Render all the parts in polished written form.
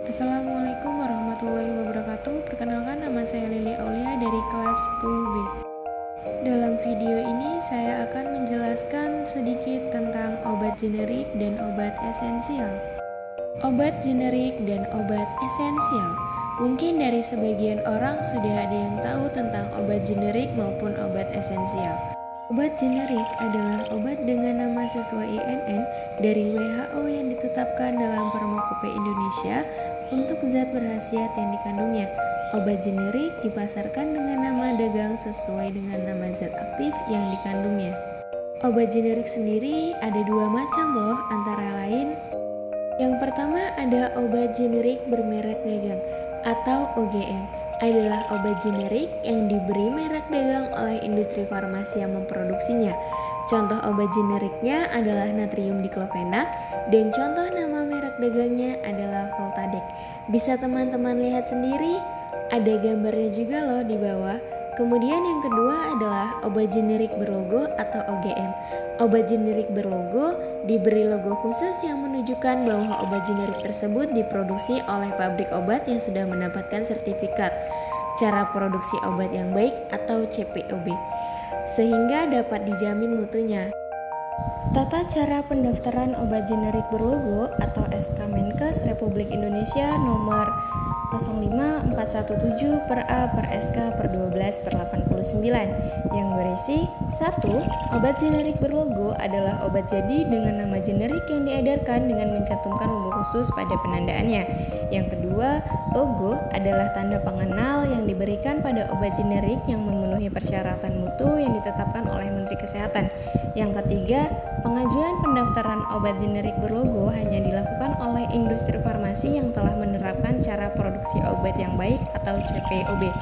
Assalamualaikum warahmatullahi wabarakatuh. Perkenalkan, nama saya Lili Aulia dari kelas 10B. Dalam video ini saya akan menjelaskan sedikit tentang obat generik dan obat esensial. Obat generik dan obat esensial. Mungkin dari sebagian orang sudah ada yang tahu tentang obat generik maupun obat esensial. Obat generik adalah obat dengan nama sesuai INN dari WHO yang ditetapkan dalam Farmakope Indonesia untuk zat berkhasiat yang dikandungnya. Obat generik dipasarkan dengan nama dagang sesuai dengan nama zat aktif yang dikandungnya. Obat generik sendiri ada dua macam loh, antara lain yang pertama ada obat generik bermerek dagang atau OGM. Adalah obat generik yang diberi merek dagang oleh industri farmasi yang memproduksinya. Contoh obat generiknya adalah natrium diklofenak dan contoh nama merek dagangnya adalah Voltadek. Bisa teman-teman lihat sendiri, ada gambarnya juga loh di bawah. Kemudian yang kedua adalah obat generik berlogo atau OGM. Obat generik berlogo diberi logo khusus yang menunjukkan bahwa obat generik tersebut diproduksi oleh pabrik obat yang sudah mendapatkan sertifikat cara produksi obat yang baik atau CPOB, sehingga dapat dijamin mutunya. Tata cara pendaftaran obat generik berlogo atau SK Menkes Republik Indonesia nomor 05417 per A per SK per 12 per 89 yang berisi 1. Obat generik berlogo adalah obat jadi dengan nama generik yang diedarkan dengan mencantumkan logo khusus pada penandaannya. Yang kedua, logo adalah tanda pengenal yang diberikan pada obat generik yang memenuhi persyaratan mutu yang ditetapkan oleh Menteri Kesehatan. Yang ketiga, pengajuan pendaftaran obat generik berlogo hanya dilakukan oleh industri farmasi yang telah menerapkan cara produksi obat yang baik atau CPOB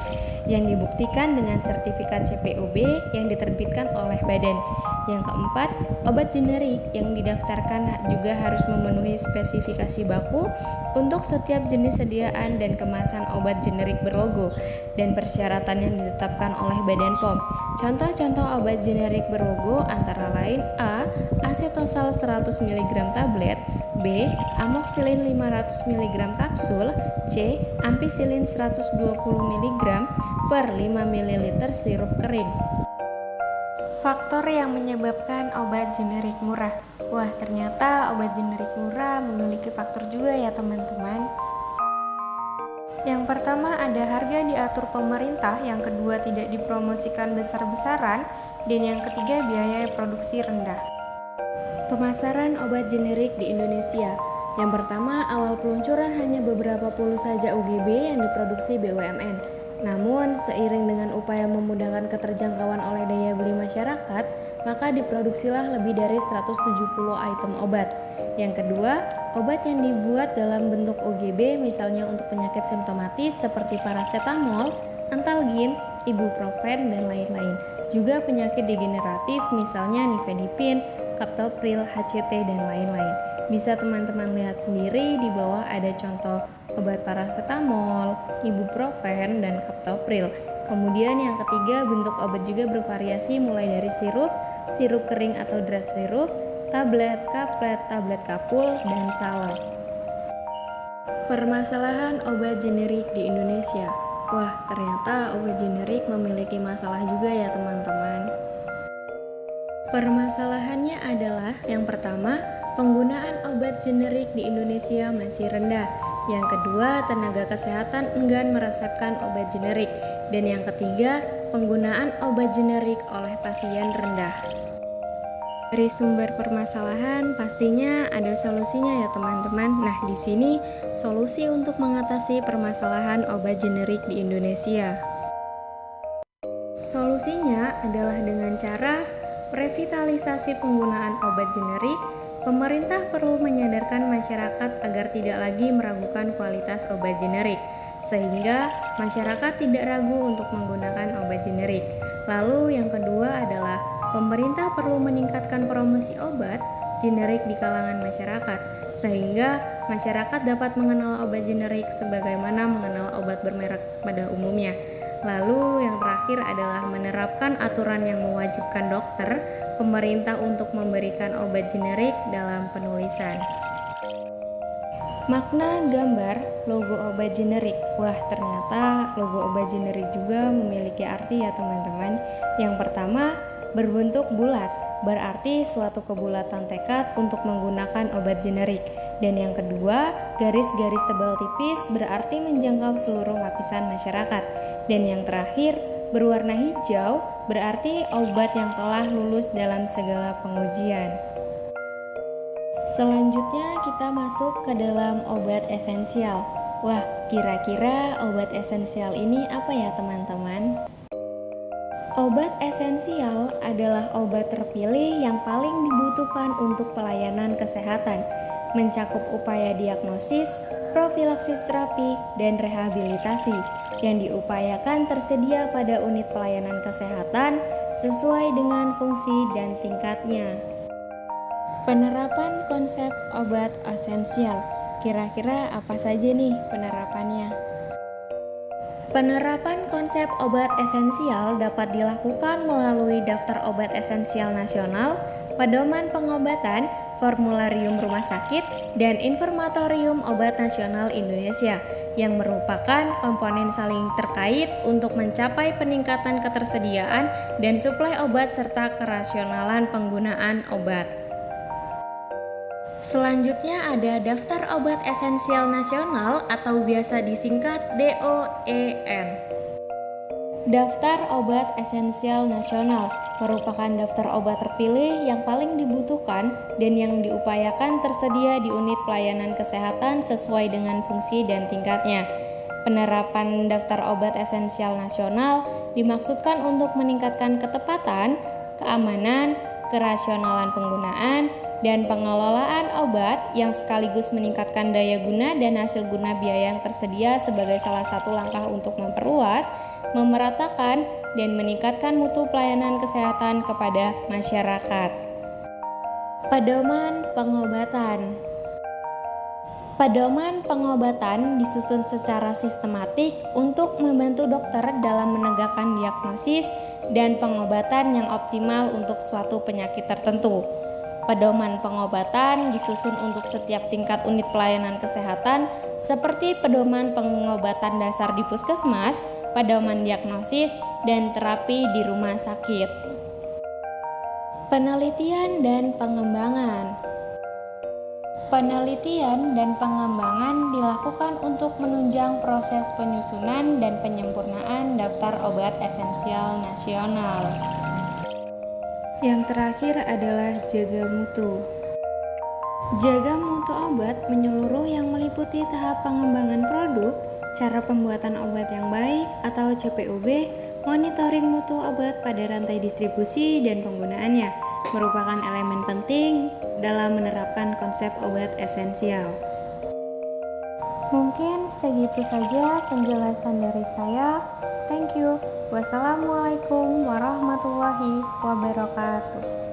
yang dibuktikan dengan sertifikat CPOB yang diterbitkan oleh badan. Yang keempat, obat generik yang didaftarkan juga harus memenuhi spesifikasi baku untuk setiap jenis sediaan dan kemasan obat generik berlogo dan persyaratan yang ditetapkan oleh Badan POM. Contoh-contoh obat generik berlogo antara lain A. Asetosal 100 mg tablet, B. Amoxicillin 500 mg kapsul, C. Ampicillin 120 mg per 5 ml sirup kering. Faktor yang menyebabkan obat generik murah. Wah, ternyata obat generik murah memiliki faktor juga ya teman-teman. Yang pertama ada harga diatur pemerintah, yang kedua tidak dipromosikan besar-besaran, dan yang ketiga biaya produksi rendah. Pemasaran obat generik di Indonesia. Yang pertama, awal peluncuran hanya beberapa puluh saja UGB yang diproduksi BUMN. Namun, seiring dengan upaya memudahkan keterjangkauan oleh daya beli masyarakat, maka diproduksilah lebih dari 170 item obat. Yang kedua, obat yang dibuat dalam bentuk OGB misalnya untuk penyakit simptomatis seperti paracetamol, antalgin, ibuprofen, dan lain-lain. Juga penyakit degeneratif misalnya nifedipin, captopril, HCT, dan lain-lain. Bisa teman-teman lihat sendiri di bawah ada contoh obat paracetamol, ibuprofen, dan captopril. Kemudian yang ketiga, bentuk obat juga bervariasi mulai dari sirup, sirup kering atau dry sirup, tablet, kaplet, tablet kapul, dan salep. Permasalahan obat generik di Indonesia. Wah, ternyata obat generik memiliki masalah juga ya teman-teman. Permasalahannya adalah yang pertama, penggunaan obat generik di Indonesia masih rendah. Yang kedua, tenaga kesehatan enggan meresepkan obat generik. Dan yang ketiga, penggunaan obat generik oleh pasien rendah. Dari sumber permasalahan pastinya ada solusinya ya teman-teman. Nah, di sini solusi untuk mengatasi permasalahan obat generik di Indonesia. Solusinya adalah dengan cara revitalisasi penggunaan obat generik. Pemerintah perlu menyadarkan masyarakat agar tidak lagi meragukan kualitas obat generik, sehingga masyarakat tidak ragu untuk menggunakan obat generik. Lalu yang kedua adalah pemerintah perlu meningkatkan promosi obat generik di kalangan masyarakat, sehingga masyarakat dapat mengenal obat generik sebagaimana mengenal obat bermerek pada umumnya. Lalu yang terakhir adalah menerapkan aturan yang mewajibkan dokter, pemerintah untuk memberikan obat generik dalam penulisan. Makna gambar logo obat generik. Wah, ternyata logo obat generik juga memiliki arti ya teman-teman. Yang pertama, berbentuk bulat, berarti suatu kebulatan tekad untuk menggunakan obat generik. Dan yang kedua, garis-garis tebal tipis berarti menjangkau seluruh lapisan masyarakat. Dan yang terakhir, berwarna hijau berarti obat yang telah lulus dalam segala pengujian. Selanjutnya kita masuk ke dalam obat esensial. Wah, kira-kira obat esensial ini apa ya teman-teman? Obat esensial adalah obat terpilih yang paling dibutuhkan untuk pelayanan kesehatan, mencakup upaya diagnosis, profilaksis terapi, dan rehabilitasi yang diupayakan tersedia pada unit pelayanan kesehatan sesuai dengan fungsi dan tingkatnya. Penerapan konsep obat esensial. Kira-kira apa saja nih penerapannya? Penerapan konsep obat esensial dapat dilakukan melalui daftar obat esensial nasional, pedoman pengobatan, formularium rumah sakit, dan informatorium obat nasional Indonesia yang merupakan komponen saling terkait untuk mencapai peningkatan ketersediaan dan suplai obat serta kerasionalan penggunaan obat. Selanjutnya ada Daftar Obat Esensial Nasional atau biasa disingkat DOEN. Daftar Obat Esensial Nasional merupakan daftar obat terpilih yang paling dibutuhkan dan yang diupayakan tersedia di unit pelayanan kesehatan sesuai dengan fungsi dan tingkatnya. Penerapan daftar obat esensial nasional dimaksudkan untuk meningkatkan ketepatan, keamanan, kerasionalan penggunaan, dan pengelolaan obat yang sekaligus meningkatkan daya guna dan hasil guna biaya yang tersedia sebagai salah satu langkah untuk memperluas, memeratakan, dan meningkatkan mutu pelayanan kesehatan kepada masyarakat. Pedoman pengobatan. Pedoman pengobatan disusun secara sistematik untuk membantu dokter dalam menegakkan diagnosis dan pengobatan yang optimal untuk suatu penyakit tertentu. Pedoman pengobatan disusun untuk setiap tingkat unit pelayanan kesehatan seperti pedoman pengobatan dasar di puskesmas, pedoman diagnosis, dan terapi di rumah sakit. Penelitian dan pengembangan. Penelitian dan pengembangan dilakukan untuk menunjang proses penyusunan dan penyempurnaan daftar obat esensial nasional. Yang terakhir adalah jaga mutu. Jaga mutu obat menyeluruh yang meliputi tahap pengembangan produk, cara pembuatan obat yang baik atau CPOB, monitoring mutu obat pada rantai distribusi dan penggunaannya, merupakan elemen penting dalam menerapkan konsep obat esensial. Mungkin segitu saja penjelasan dari saya. Thank you. Wassalamualaikum warahmatullahi wabarakatuh.